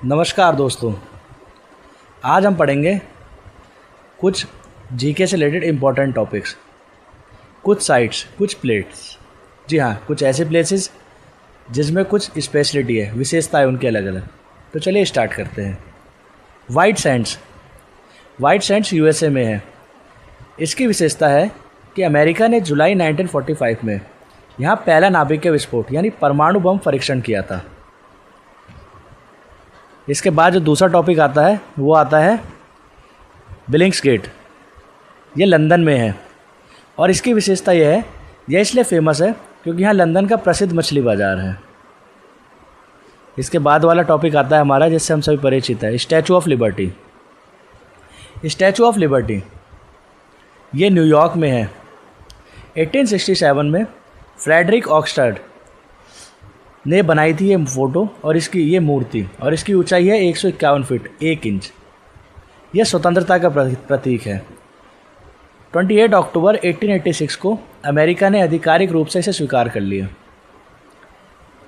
नमस्कार दोस्तों। आज हम पढ़ेंगे कुछ जीके से रिलेटेड इम्पोर्टेंट टॉपिक्स, कुछ साइट्स, कुछ प्लेट्स। जी हाँ, कुछ ऐसे प्लेसेस जिसमें कुछ स्पेशलिटी है, विशेषता है उनके अलग अलग। तो चलिए स्टार्ट करते हैं। वाइट सैंड्स यूएसए में है। इसकी विशेषता है कि अमेरिका ने जुलाई 1945 में यहाँ पहला नाभिकीय विस्फोट यानी परमाणु बम परीक्षण किया था। इसके बाद जो दूसरा टॉपिक आता है वो आता है बिलिंग्सगेट। ये लंदन में है और इसकी विशेषता यह है, यह इसलिए फेमस है क्योंकि यहाँ लंदन का प्रसिद्ध मछली बाज़ार है। इसके बाद वाला टॉपिक आता है हमारा जिससे हम सभी परिचित है, statue of liberty. Statue of liberty ये न्यूयॉर्क में है। 1867 में फ्रेडरिक ऑक्सफोर्ड ने बनाई थी ये फ़ोटो और ये मूर्ति, और इसकी ऊंचाई है 151 फीट 1 इंच। यह स्वतंत्रता का प्रतीक है। 28 अक्टूबर 1886 को अमेरिका ने आधिकारिक रूप से इसे स्वीकार कर लिया।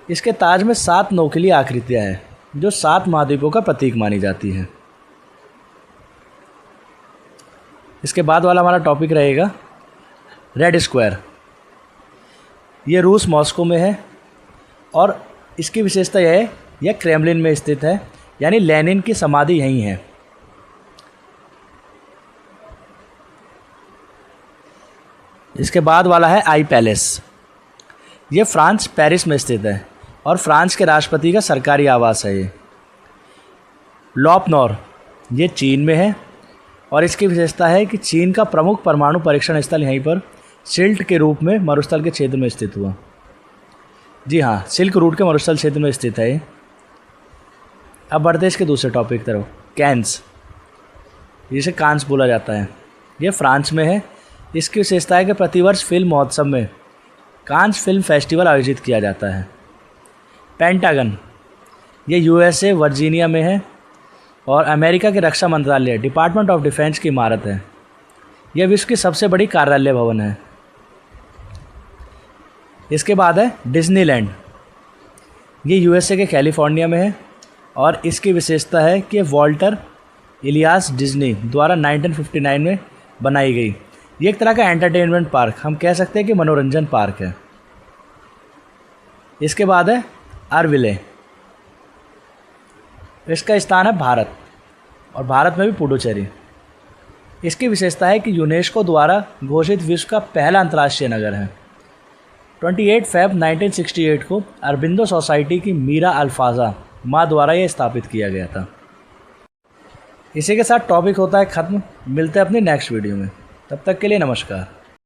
इसके ताज में 7 नोकीली आकृतियाँ हैं जो 7 महाद्वीपों का प्रतीक मानी जाती हैं। इसके बाद वाला हमारा टॉपिक रहेगा रेड स्क्वायर। ये रूस मॉस्को में है और इसकी विशेषता यह है, यह क्रेमलिन में स्थित है, यानी लेनिन की समाधि यहीं है। इसके बाद वाला है आई पैलेस। ये फ्रांस पेरिस में स्थित है और फ्रांस के राष्ट्रपति का सरकारी आवास है। ये लॉपनौर ये चीन में है और इसकी विशेषता है कि चीन का प्रमुख परमाणु परीक्षण स्थल यहीं पर सिल्ट के रूप में मरुस्थल के क्षेत्र में स्थित हुआ। जी हाँ, सिल्क रूट के मरुस्थल क्षेत्र में स्थित है। अब बढ़ते इसके दूसरे टॉपिक की तरफ, कैन्स, जिसे कांस बोला जाता है। ये फ्रांस में है। इसकी विशेषता है कि प्रतिवर्ष फिल्म महोत्सव में कांस फिल्म फेस्टिवल आयोजित किया जाता है। पेंटागन ये यूएसए वर्जीनिया में है और अमेरिका के रक्षा मंत्रालय डिपार्टमेंट ऑफ डिफेंस की इमारत है। यह विश्व की सबसे बड़ी कार्यालय भवन है। इसके बाद है डिज्नीलैंड। ये यूएसए के कैलिफोर्निया में है और इसकी विशेषता है कि वॉल्टर इलियास डिज्नी द्वारा 1959 में बनाई गई। ये एक तरह का एंटरटेनमेंट पार्क, हम कह सकते हैं कि मनोरंजन पार्क है। इसके बाद है अरविले। इसका स्थान है भारत और भारत में भी पुडुचेरी। इसकी विशेषता है कि यूनेस्को द्वारा घोषित विश्व का पहला अंतर्राष्ट्रीय नगर है। 28 फरवरी 1968 को अरबिंदो सोसाइटी की मीरा अल्फाजा माँ द्वारा यह स्थापित किया गया था। इसी के साथ टॉपिक होता है ख़त्म। मिलते हैं अपनी नेक्स्ट वीडियो में, तब तक के लिए नमस्कार।